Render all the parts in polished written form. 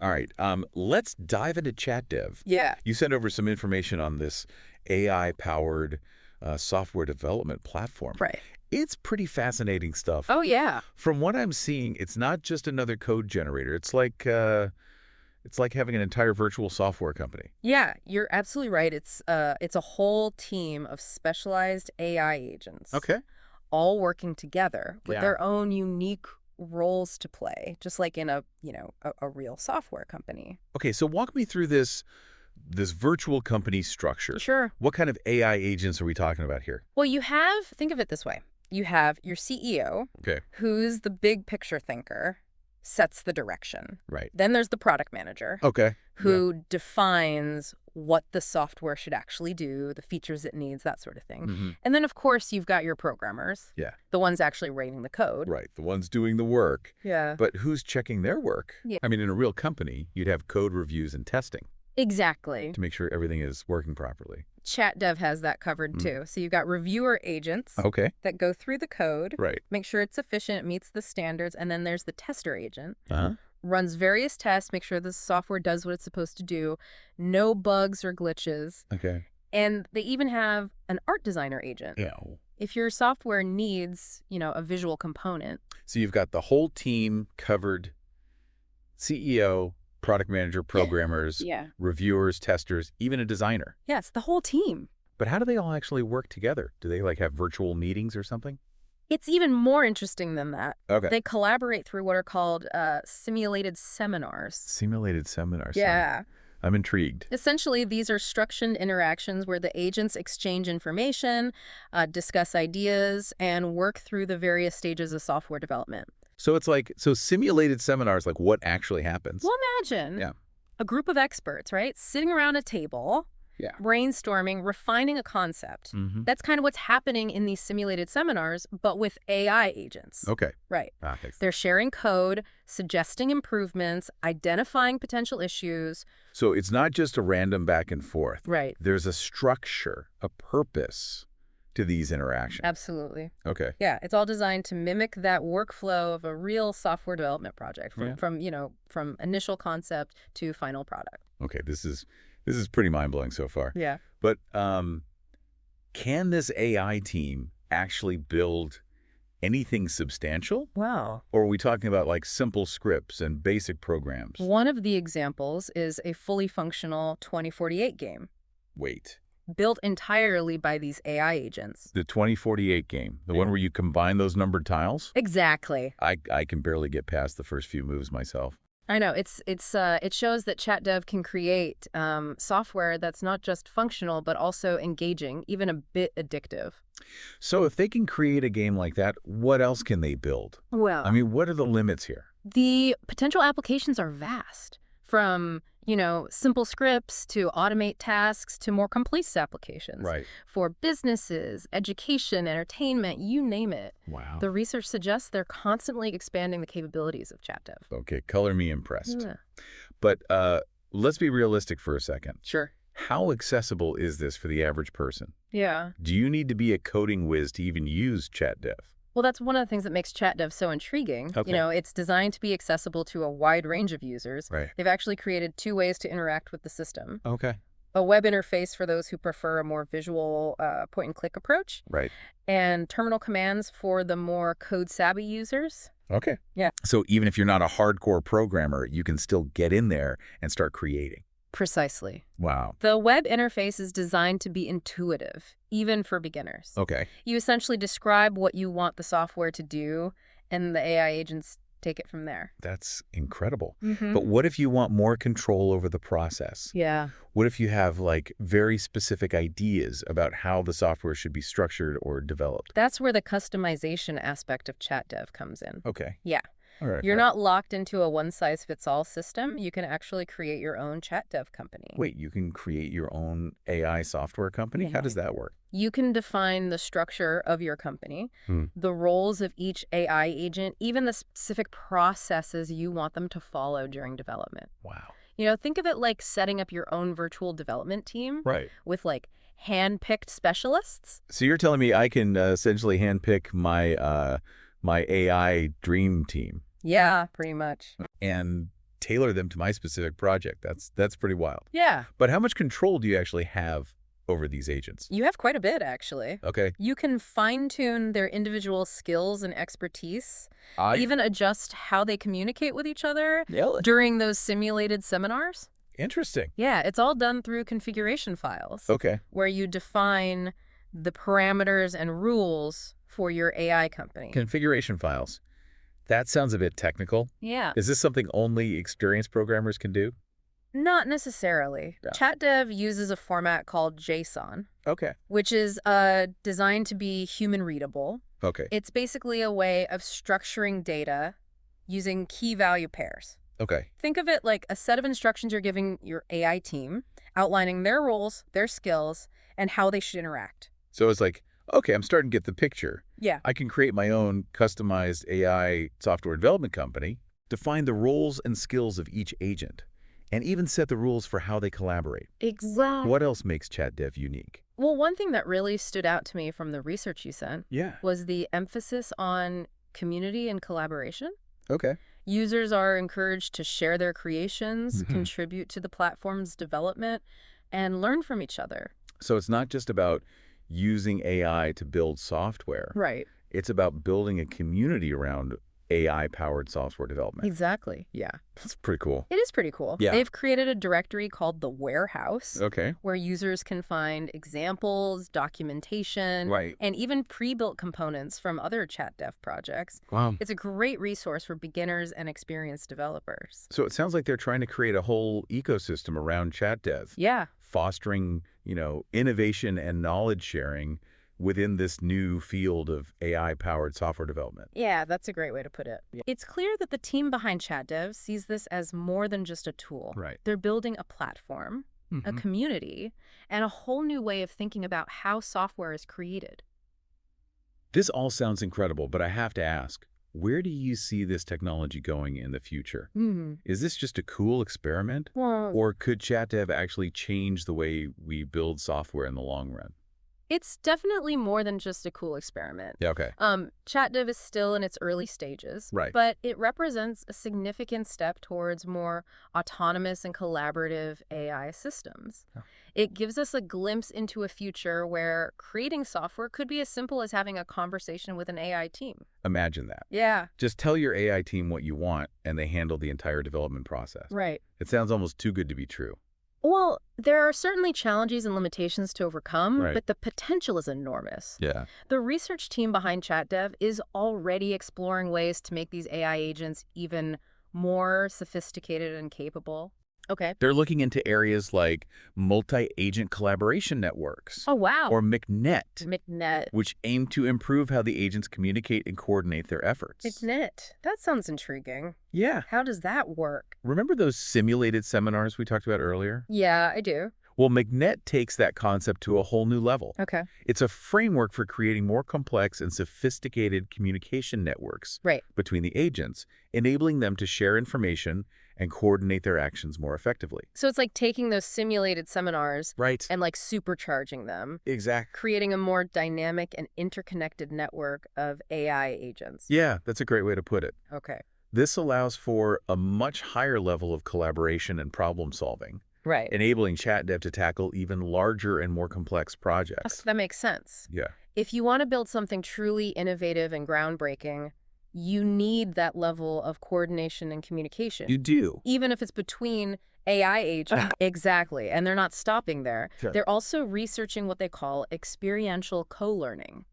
All right. Let's dive into ChatDev. Yeah. You sent over some information on this AI-powered software development platform. Right. It's pretty fascinating stuff. Oh, yeah. From what I'm seeing, it's not just another code generator. It's like having an entire virtual software company. Yeah, you're absolutely right. It's a whole team of specialized AI agents, Okay. all working together with Yeah. their own unique roles to play, just like in a real software company. Okay, so walk me through this virtual company structure. Sure. What kind of AI agents are we talking about here? Well, think of it this way. You have your CEO, Okay. who's the big picture thinker, sets the direction. Right. Then there's the product manager, Okay. who defines what the software should actually do, the features it needs, that sort of thing. Mm-hmm. And then, of course, you've got your programmers, Yeah. the ones actually writing the code. Right. The ones doing the work. Yeah. But who's checking their work? Yeah. I mean, in a real company, you'd have code reviews and testing Exactly. to make sure everything is working properly. ChatDev has that covered, too. So you've got reviewer agents Okay. that go through the code, Right. make sure it's efficient, meets the standards, and then there's the tester agent. Uh-huh. Runs various tests, make sure the software does what it's supposed to do, no bugs or glitches. Okay. And they even have an art designer agent. Yeah. If your software needs, a visual component. So you've got the whole team covered: CEO, product manager, programmers, Yeah. reviewers, testers, even a designer. Yes, the whole team. But how do they all actually work together? Do they have virtual meetings or something? It's even more interesting than that. Okay. They collaborate through what are called simulated seminars. Simulated seminars. Yeah. I'm intrigued. Essentially, these are structured interactions where the agents exchange information, discuss ideas, and work through the various stages of software development. So it's simulated seminars, like what actually happens. Well, imagine Yeah. a group of experts, right, sitting around a table, Yeah. brainstorming, refining a concept. Mm-hmm. That's kind of what's happening in these simulated seminars, but with AI agents. Okay. Right. Thanks. They're sharing code, suggesting improvements, identifying potential issues. So it's not just a random back and forth. Right. There's a structure, a purpose to these interactions. Absolutely. Okay. Yeah, it's all designed to mimic that workflow of a real software development project from initial concept to final product. Okay, this is pretty mind-blowing so far. Yeah. But can this AI team actually build anything substantial? Wow. Or are we talking about simple scripts and basic programs? One of the examples is a fully functional 2048 game Wait. built entirely by these AI agents. The 2048 game, the one where you combine those numbered tiles? Exactly. I can barely get past the first few moves myself. I know. It shows that ChatDev can create software that's not just functional, but also engaging, even a bit addictive. So if they can create a game like that, what else can they build? Well, I mean, what are the limits here? the potential applications are vast, from simple scripts to automate tasks to more complex applications. Right. For businesses, education, entertainment, you name it. Wow. The research suggests they're constantly expanding the capabilities of ChatDev. Okay, color me impressed. Yeah. But let's be realistic for a second. Sure. How accessible is this for the average person? Yeah. Do you need to be a coding whiz to even use ChatDev? Well, that's one of the things that makes ChatDev so intriguing. Okay. It's designed to be accessible to a wide range of users. Right. They've actually created 2 ways to interact with the system. Okay. A web interface for those who prefer a more visual point-and-click approach, Right. and terminal commands for the more code-savvy users. Okay. Yeah. So even if you're not a hardcore programmer, you can still get in there and start creating. Precisely. Wow. The web interface is designed to be intuitive, even for beginners. Okay. You essentially describe what you want the software to do, and the AI agents take it from there. That's incredible. Mm-hmm. But what if you want more control over the process? Yeah. What if you have very specific ideas about how the software should be structured or developed? That's where the customization aspect of ChatDev comes in. Okay. Yeah. All right. You're not locked into a one-size-fits-all system. You can actually create your own ChatDev company. Wait, you can create your own AI software company? Yeah. How does that work? You can define the structure of your company, the roles of each AI agent, even the specific processes you want them to follow during development. Wow. Think of it like setting up your own virtual development team Right. with hand-picked specialists. So you're telling me I can essentially handpick my AI dream team Yeah, pretty much. and tailor them to my specific project. That's pretty wild. Yeah. But how much control do you actually have over these agents? You have quite a bit, actually. Okay. You can fine-tune their individual skills and expertise, I even adjust how they communicate with each other Really? during those simulated seminars. Interesting. Yeah, it's all done through configuration files, Okay. where you define the parameters and rules for your AI company. Configuration files. That sounds a bit technical. Yeah. Is this something only experienced programmers can do? Not necessarily. Yeah. ChatDev uses a format called JSON, Okay. which is designed to be human readable. Okay. It's basically a way of structuring data using key value pairs. Okay. Think of it like a set of instructions you're giving your AI team, outlining their roles, their skills, and how they should interact. So it's like, okay, I'm starting to get the picture. Yeah. I can create my own customized AI software development company, define the roles and skills of each agent, and even set the rules for how they collaborate. Exactly. What else makes ChatDev unique? Well, one thing that really stood out to me from the research you sent Yeah. was the emphasis on community and collaboration. Okay. Users are encouraged to share their creations, Mhm. contribute to the platform's development, and learn from each other. So it's not just about using AI to build software. Right. It's about building a community around AI-powered software development. Exactly. Yeah. That's pretty cool. It is pretty cool. Yeah. They've created a directory called the Warehouse, Okay. where users can find examples, documentation, Right. and even pre-built components from other ChatDev projects. Wow. It's a great resource for beginners and experienced developers. So it sounds like they're trying to create a whole ecosystem around ChatDev, Yeah. fostering, innovation and knowledge sharing within this new field of AI-powered software development. Yeah, that's a great way to put it. Yeah. It's clear that the team behind ChatDev sees this as more than just a tool. Right. They're building a platform, a Mhm. community, and a whole new way of thinking about how software is created. This all sounds incredible, but I have to ask, where do you see this technology going in the future? Is this just a cool experiment? Well, Or could ChatDev actually change the way we build software in the long run? it's definitely more than just a cool experiment. Yeah, okay. ChatDev is still in its early stages, Right. but it represents a significant step towards more autonomous and collaborative AI systems. Oh. It gives us a glimpse into a future where creating software could be as simple as having a conversation with an AI team. Imagine that. Yeah, Just tell your AI team what you want, and they handle the entire development process. right. It sounds almost too good to be true. Well, there are certainly challenges and limitations to overcome, Right. but the potential is enormous. Yeah. The research team behind ChatDev is already exploring ways to make these AI agents even more sophisticated and capable. Okay. They're looking into areas like multi-agent collaboration networks, Oh, wow. or MCNet, MCNet. which aim to improve how the agents communicate and coordinate their efforts. MCNet. That sounds intriguing. Yeah. How does that work? Remember those simulated seminars we talked about earlier? Yeah, I do. Well, MCNet takes that concept to a whole new level. Okay. It's a framework for creating more complex and sophisticated communication networks Right. between the agents, enabling them to share information and coordinate their actions more effectively. So it's like taking those simulated seminars Right. and like supercharging them, Exactly. creating a more dynamic and interconnected network of AI agents. Yeah, that's a great way to put it. Okay. This allows for a much higher level of collaboration and problem solving, Right. enabling ChatDev to tackle even larger and more complex projects. That makes sense. Yeah. If you want to build something truly innovative and groundbreaking, you need that level of coordination and communication. You do. Even if it's between AI agents. Exactly. And they're not stopping there. Sure. They're also researching what they call experiential co-learning,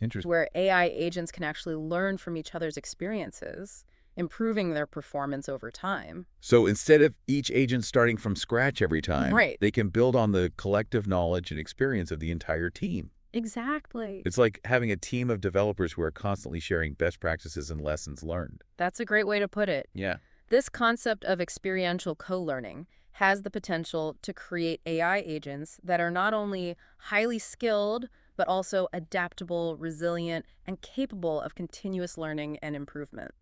Interesting. where AI agents can actually learn from each other's experiences, improving their performance over time. So instead of each agent starting from scratch every time, Right. they can build on the collective knowledge and experience of the entire team. Exactly. It's like having a team of developers who are constantly sharing best practices and lessons learned. That's a great way to put it. Yeah. This concept of experiential co-learning has the potential to create AI agents that are not only highly skilled, but also adaptable, resilient, and capable of continuous learning and improvement.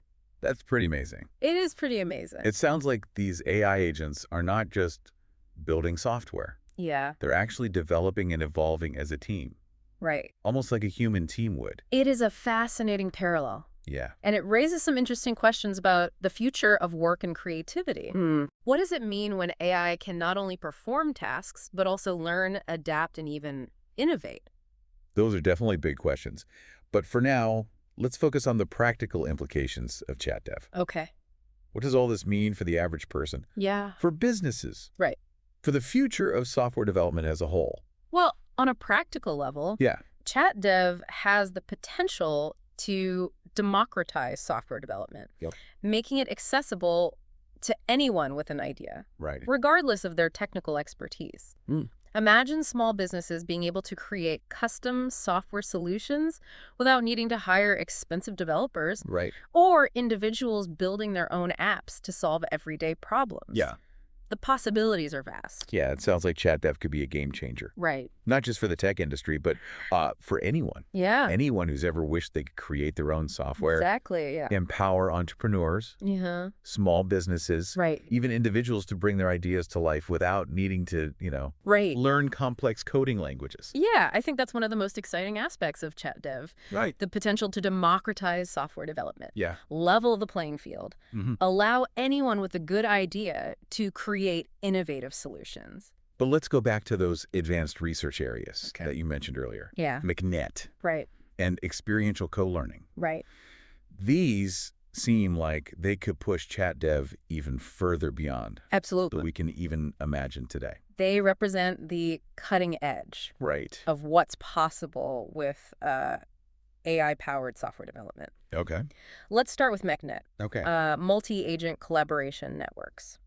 That's pretty amazing. It is pretty amazing. It sounds like these AI agents are not just building software. Yeah, They're actually developing and evolving as a team, right. almost like a human team would. It is a fascinating parallel. Yeah. And it raises some interesting questions about the future of work and creativity. What does it mean when AI can not only perform tasks, but also learn, adapt, and even innovate? Those are definitely big questions. But for now, let's focus on the practical implications of ChatDev. Okay. What does all this mean for the average person? Yeah. For businesses? Right. For the future of software development as a whole? Well, on a practical level, Yeah. ChatDev has the potential to democratize software development, Yep. making it accessible to anyone with an idea, Right. regardless of their technical expertise. Mm. Imagine small businesses being able to create custom software solutions without needing to hire expensive developers, Right. or individuals building their own apps to solve everyday problems. Yeah. The possibilities are vast. Yeah, it sounds like ChatDev could be a game changer. Right. Not just for the tech industry, but for anyone. Yeah. Anyone who's ever wished they could create their own software, Exactly. Yeah. empower entrepreneurs, Yeah. small businesses, Right. even individuals to bring their ideas to life without needing to, Right. learn complex coding languages. Yeah, I think that's one of the most exciting aspects of ChatDev, Right. the potential to democratize software development, Yeah. level the playing field, Mhm. allow anyone with a good idea to create innovative solutions. But let's go back to those advanced research areas Okay. that you mentioned earlier. Yeah. McNet Right. and experiential co-learning. Right. These seem like they could push ChatDev even further beyond what Absolutely. we can even imagine today. They represent the cutting edge Right. of what's possible with AI-powered software development. Okay. Let's start with MechNet, Okay. multi-agent collaboration networks.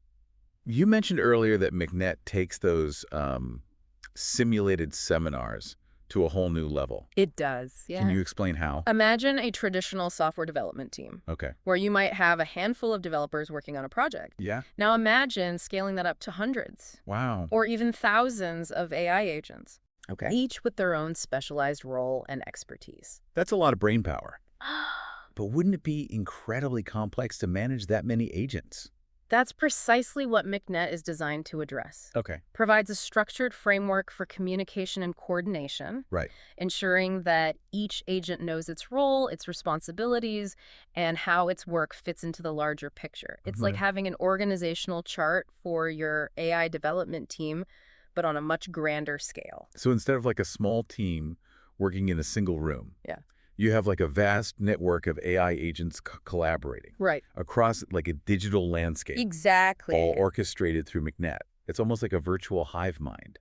You mentioned earlier that McNet takes those simulated seminars to a whole new level. It does. Yeah. Can you explain how? Imagine a traditional software development team Okay. where you might have a handful of developers working on a project. Yeah. Now imagine scaling that up to hundreds Wow. or even thousands of AI agents, Okay. each with their own specialized role and expertise. That's a lot of brain power. But wouldn't it be incredibly complex to manage that many agents? That's precisely what McNet is designed to address. Okay. Provides a structured framework for communication and coordination, Right. ensuring that each agent knows its role, its responsibilities, and how its work fits into the larger picture. It's like Right. having an organizational chart for your AI development team, but on a much grander scale. So instead of like a small team working in a single room, Yeah. you have like a vast network of AI agents collaborating Right. across like a digital landscape, Exactly. all orchestrated through McNet. It's almost like a virtual hive mind.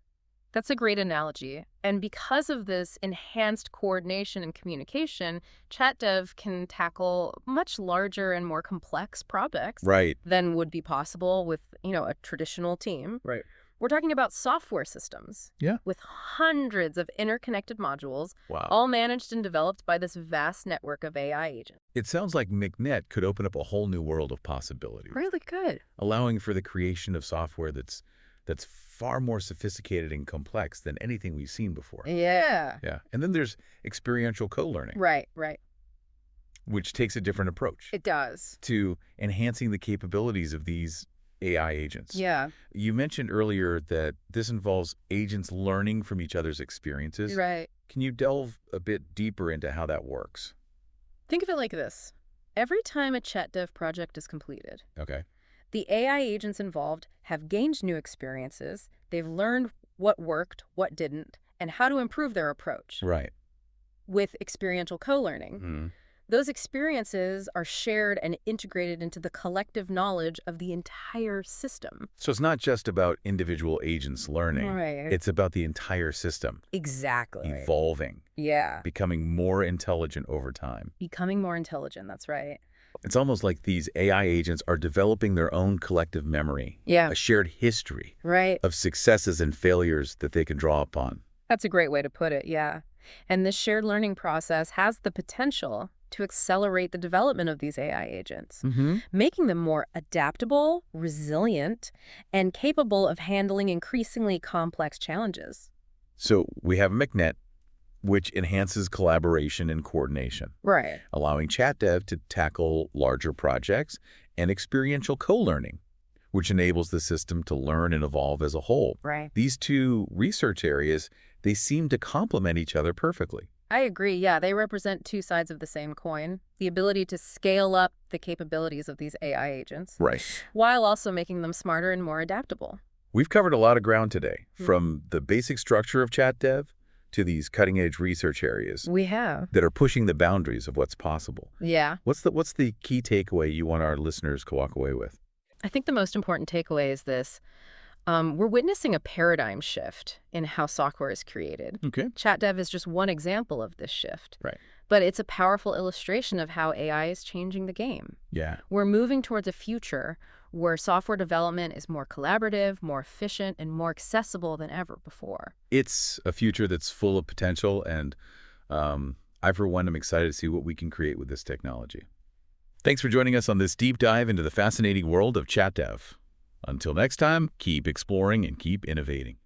That's a great analogy. And because of this enhanced coordination and communication, ChatDev can tackle much larger and more complex projects Right. than would be possible with, a traditional team. Right. We're talking about software systems. Yeah. With hundreds of interconnected modules, Wow. all managed and developed by this vast network of AI agents. It sounds like McNet could open up a whole new world of possibilities, Really good. allowing for the creation of software that's far more sophisticated and complex than anything we've seen before. Yeah. Yeah. And then there's experiential co-learning, Right. which takes a different approach It does. to enhancing the capabilities of these AI agents. Yeah. You mentioned earlier that this involves agents learning from each other's experiences. Right. Can you delve a bit deeper into how that works? Think of it like this. Every time a ChatDev project is completed, Okay. the AI agents involved have gained new experiences, they've learned what worked, what didn't, and how to improve their approach. Right. With experiential co-learning, Mhm. those experiences are shared and integrated into the collective knowledge of the entire system. So it's not just about individual agents learning. Right. It's about the entire system Exactly. evolving, Yeah. becoming more intelligent over time. Becoming more intelligent, that's right. It's almost like these AI agents are developing their own collective memory, Yeah. a shared history Right. of successes and failures that they can draw upon. That's a great way to put it, yeah. And this shared learning process has the potential to accelerate the development of these AI agents, making them more adaptable, resilient, and capable of handling increasingly complex challenges. So we have McNet, which enhances collaboration and coordination, Right. allowing ChatDev to tackle larger projects, and experiential co-learning, which enables the system to learn and evolve as a whole. Right. These two research areas, they seem to complement each other perfectly. I agree. Yeah, they represent two sides of the same coin. The ability to scale up the capabilities of these AI agents, Right. while also making them smarter and more adaptable. We've covered a lot of ground today, Mhm. from the basic structure of ChatDev to these cutting-edge research areas We have. that are pushing the boundaries of what's possible. Yeah. What's the key takeaway you want our listeners to walk away with? I think the most important takeaway is this. We're witnessing a paradigm shift in how software is created. Okay. ChatDev is just one example of this shift, Right. but it's a powerful illustration of how AI is changing the game. Yeah. We're moving towards a future where software development is more collaborative, more efficient, and more accessible than ever before. It's a future that's full of potential, and I, for one, am excited to see what we can create with this technology. Thanks for joining us on this deep dive into the fascinating world of ChatDev. Until next time, keep exploring and keep innovating.